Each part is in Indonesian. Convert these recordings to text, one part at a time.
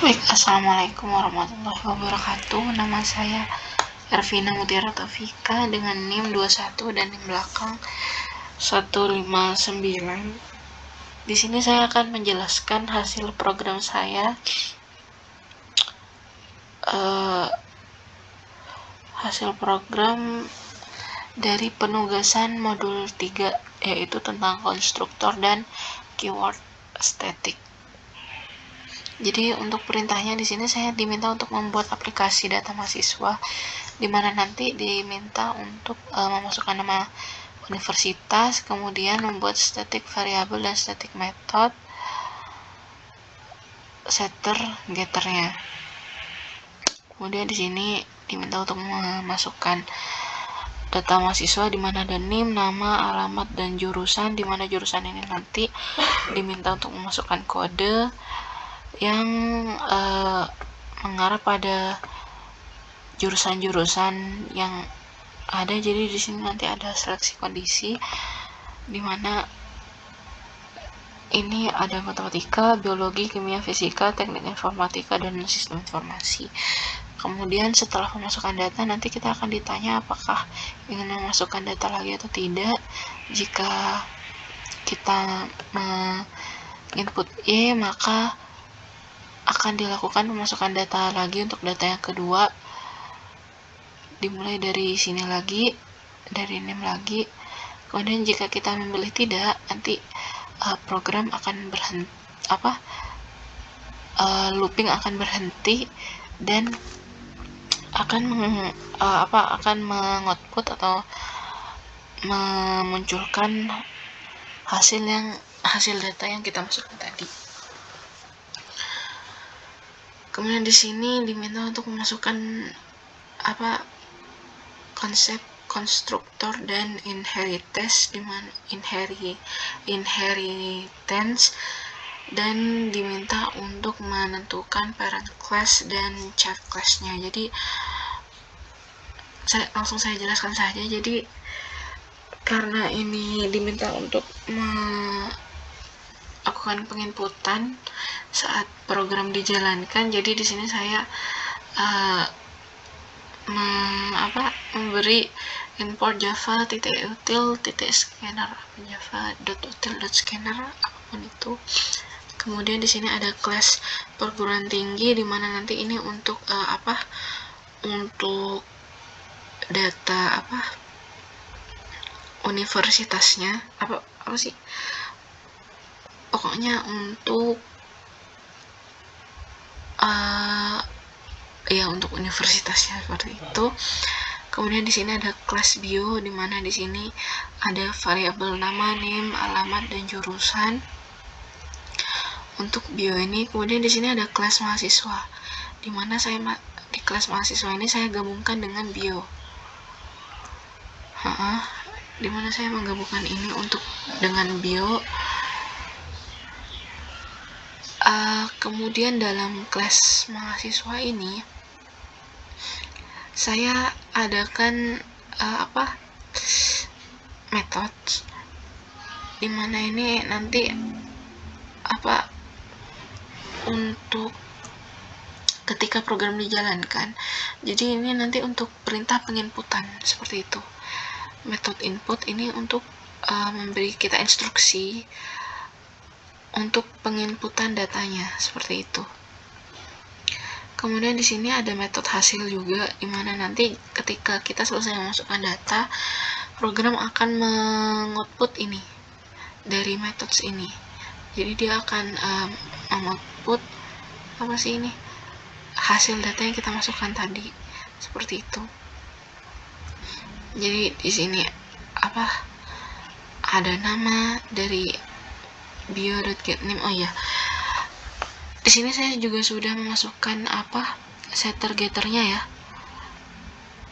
Baik, assalamualaikum warahmatullahi wabarakatuh. Nama saya Ervina Mutiara Taufika dengan NIM 21 dan NIM belakang 159. Di sini saya akan menjelaskan hasil program saya. Hasil program dari penugasan modul 3, yaitu tentang konstruktor dan keyword estetik. Jadi untuk perintahnya di sini saya diminta untuk membuat aplikasi data mahasiswa, di mana nanti diminta untuk memasukkan nama universitas, kemudian membuat static variable dan static method, setter, getternya. Kemudian di sini diminta untuk memasukkan data mahasiswa di mana ada NIM, nama, alamat, dan jurusan, di mana jurusan ini nanti diminta untuk memasukkan kode yang mengarah pada jurusan-jurusan yang ada. Jadi di sini nanti ada seleksi kondisi, di mana ini ada matematika, biologi, kimia, fisika, teknik informatika, dan sistem informasi. Kemudian setelah pemasukan data nanti kita akan ditanya apakah ingin memasukkan data lagi atau tidak. Jika kita input Y, maka akan dilakukan pemasukan data lagi untuk data yang kedua, dimulai dari sini lagi, dari NIM lagi. Kemudian jika kita memilih tidak, nanti program akan berhenti, looping akan berhenti dan akan mengoutput atau memunculkan hasil data yang kita masukkan tadi. Kemudian di sini diminta untuk memasukkan konsep konstruktor dan inheritance, dan diminta untuk menentukan parent class dan child class-nya. Jadi saya jelaskan saja. Jadi karena ini diminta untuk melakukan penginputan saat program dijalankan, jadi di sini saya memberi import java.util.scanner, java.util.scanner, apapun itu. Kemudian di sini ada kelas perguruan tinggi, di mana nanti ini untuk untuk data universitasnya, pokoknya untuk untuk universitasnya, seperti itu. Kemudian di sini ada kelas bio, di mana di sini ada variabel nama, NIM, alamat, dan jurusan untuk bio ini. Kemudian di sini ada kelas mahasiswa, di mana di kelas mahasiswa ini saya gabungkan dengan bio. Di mana saya menggabungkan ini dengan bio. Kemudian dalam kelas mahasiswa ini saya adakan metode, di mana ini nanti untuk ketika program dijalankan. Jadi ini nanti untuk perintah penginputan, seperti itu. Metode input ini untuk memberi kita instruksi untuk penginputan datanya, seperti itu. Kemudian di sini ada metode hasil juga, di mana nanti ketika kita selesai memasukkan data, program akan mengoutput ini dari metode ini. Jadi dia akan mengoutput hasil data yang kita masukkan tadi, seperti itu. Jadi di sini ada nama dari bio.getName. Di sini saya juga sudah memasukkan setter getternya ya.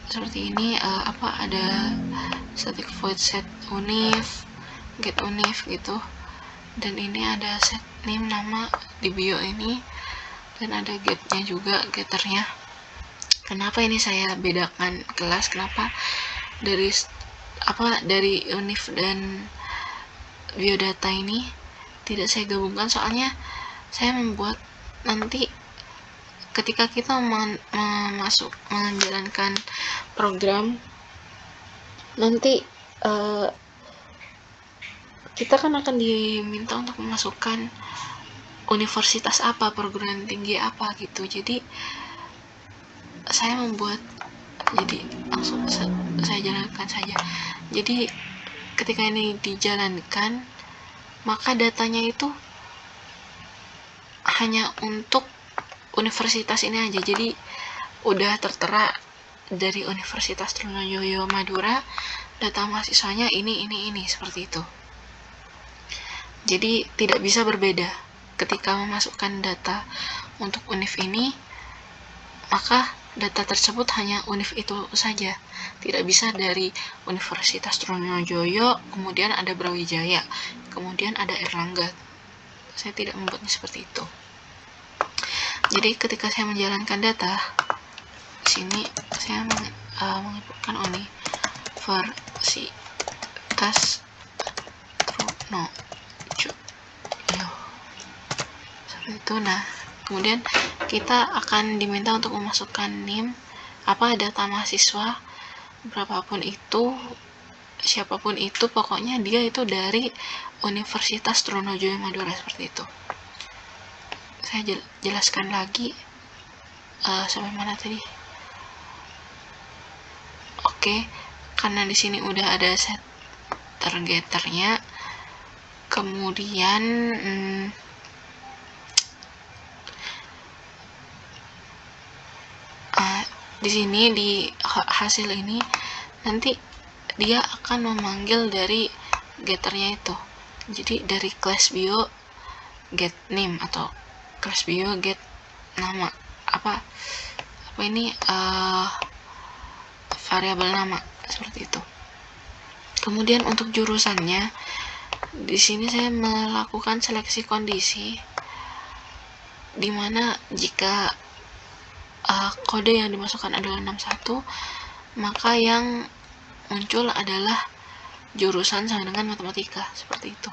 Seperti ini, ada static void set unif, get unif gitu. Dan ini ada set name, nama di bio ini, dan ada getnya juga, getternya. Kenapa ini saya bedakan kelas? Kenapa dari unif dan biodata ini tidak saya gabungkan? Soalnya saya membuat nanti ketika kita menjalankan program, nanti kita kan akan diminta untuk memasukkan universitas apa, perguruan tinggi apa gitu. Jadi saya langsung saya jalankan saja. Jadi ketika ini dijalankan, maka datanya itu hanya untuk universitas ini aja. Jadi udah tertera dari Universitas Trunojoyo Madura, data mahasiswanya ini seperti itu. Jadi tidak bisa berbeda ketika memasukkan data untuk univ ini, maka data tersebut hanya univ itu saja, tidak bisa dari Universitas Trunojoyo kemudian ada Brawijaya, kemudian ada Erlangga. Saya tidak membuatnya seperti itu. Jadi ketika saya menjalankan data, di sini saya menginputkan Universitas Trunojoyo seperti itu. Nah, kemudian kita akan diminta untuk memasukkan NIM, data mahasiswa, berapapun itu, siapapun itu, pokoknya dia itu dari Universitas Trunojoyo Madura, seperti itu. Saya jelaskan lagi sampai mana tadi? Oke, karena di sini udah ada setter getternya, kemudian di sini di hasil ini nanti dia akan memanggil dari getternya itu. Jadi dari kelas bio get name atau kelas bio get nama variabel nama, seperti itu. Kemudian untuk jurusannya, di sini saya melakukan seleksi kondisi, dimana jika kode yang dimasukkan adalah 61, maka yang muncul adalah jurusan sama dengan matematika, seperti itu.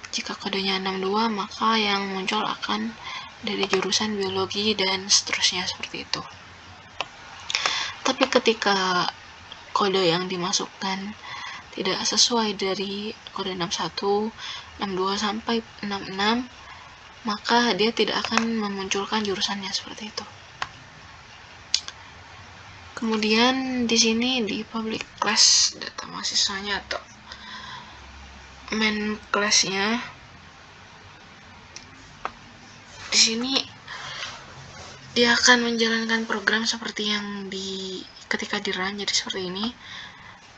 Jika kodenya 62, maka yang muncul akan dari jurusan biologi dan seterusnya, seperti itu. Tapi ketika kode yang dimasukkan tidak sesuai dari kode 61, 62 sampai 66, maka dia tidak akan memunculkan jurusannya, seperti itu. Kemudian di sini di public class data mahasiswanya atau main class-nya, di sini dia akan menjalankan program seperti yang ketika di run, jadi seperti ini.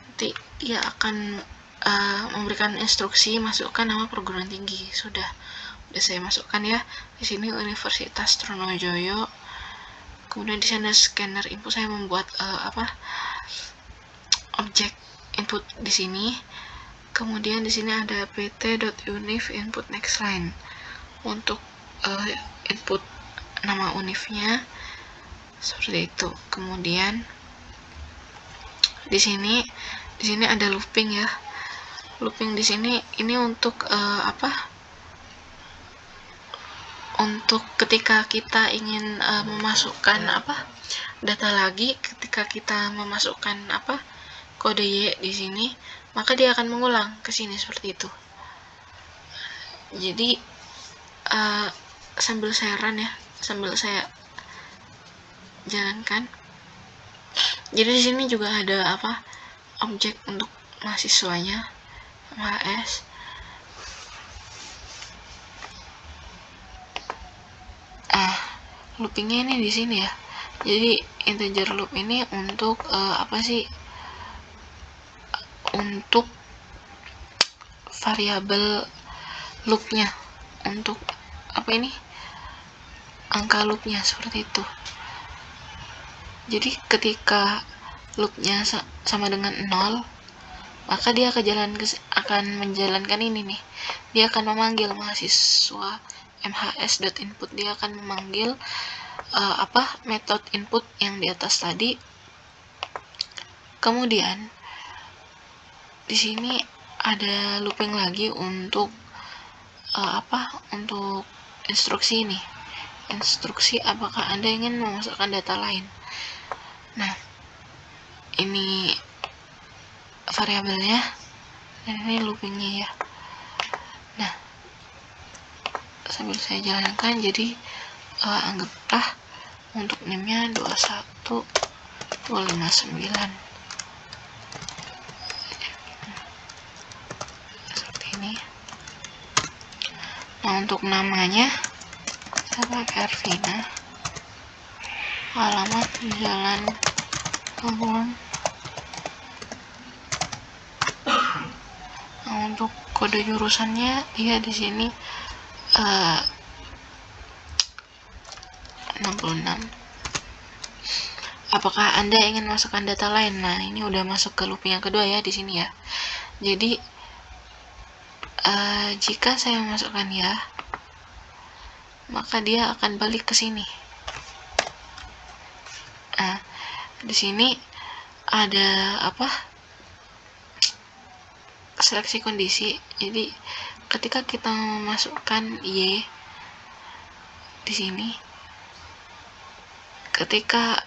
Nanti dia akan memberikan instruksi masukkan nama perguruan tinggi. Sudah saya masukkan ya. Di sini Universitas Trunojoyo. Kemudian di sana scanner input, saya membuat objek input di sini. Kemudian di sini ada pt.univ input next line untuk input nama univnya, seperti itu. Kemudian di sini ada looping ya. Looping di sini ini untuk untuk ketika kita ingin memasukkan data lagi, ketika kita memasukkan kode Y di sini, maka dia akan mengulang ke sini, seperti itu. Jadi sambil saya run ya, sambil saya jalankan. Jadi di sini juga ada objek untuk mahasiswanya, MHS. Loopingnya ini di sini ya. Jadi integer loop ini untuk untuk variabel loopnya, untuk angka loopnya, seperti itu. Jadi ketika loopnya sama dengan 0, maka dia akan menjalankan ini nih. Dia akan memanggil mahasiswa mhs.input, dia akan memanggil metode input yang di atas tadi. Kemudian di sini ada looping lagi untuk untuk instruksi ini. instruksi apakah Anda ingin memasukkan data lain. Nah, ini variabelnya dan ini loopingnya ya. Nah, sambil saya jalankan, jadi anggaplah untuk NIM-nya 21259 seperti ini. Nah, untuk namanya saya pakai Arvina, alamat Jalan Kebun. Nah, untuk kode jurusannya dia di sini 66. Apakah Anda ingin masukkan data lain? Nah, ini udah masuk ke looping yang kedua ya di sini ya. Jadi jika saya masukkan ya, maka dia akan balik ke sini. Nah, di sini ada seleksi kondisi. Jadi ketika kita memasukkan Y di sini, ketika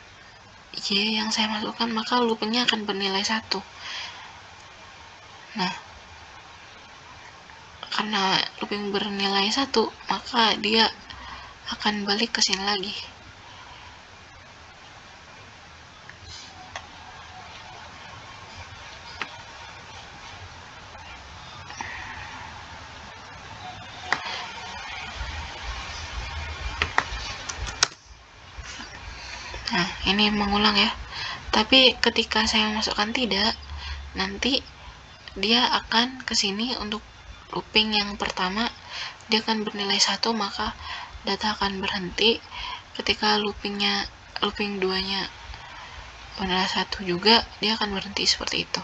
Y yang saya masukkan, maka loopingnya akan bernilai 1. Nah, karena looping bernilai 1, maka dia akan balik ke sini lagi. Nah, ini mengulang ya. Tapi ketika saya masukkan tidak, nanti dia akan ke sini untuk looping yang pertama, dia akan bernilai 1, maka data akan berhenti. Ketika looping 2-nya bernilai 1 juga, dia akan berhenti seperti itu.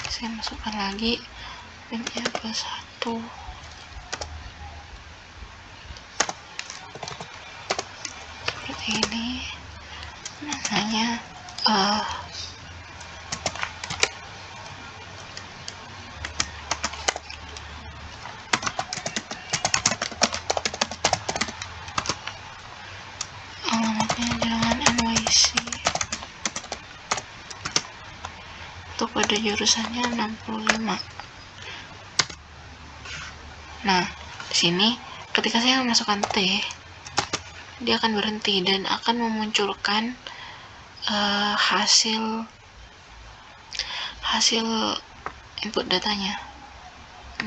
Saya masukkan lagi NIM-nya plus 1. Seperti ini. Namanya alamatnya Jalan NYC. Untuk pada jurusannya 65. Nah, di sini ketika saya memasukkan T, dia akan berhenti dan akan memunculkan hasil input datanya.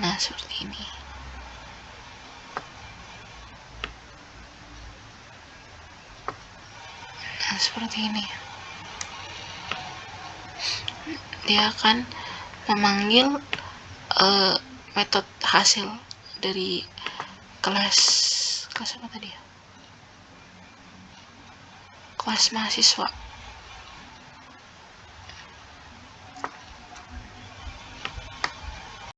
Nah, seperti ini. Nah, seperti ini. Dia akan memanggil metode hasil dari kelas apa tadi ya? Kelas mahasiswa.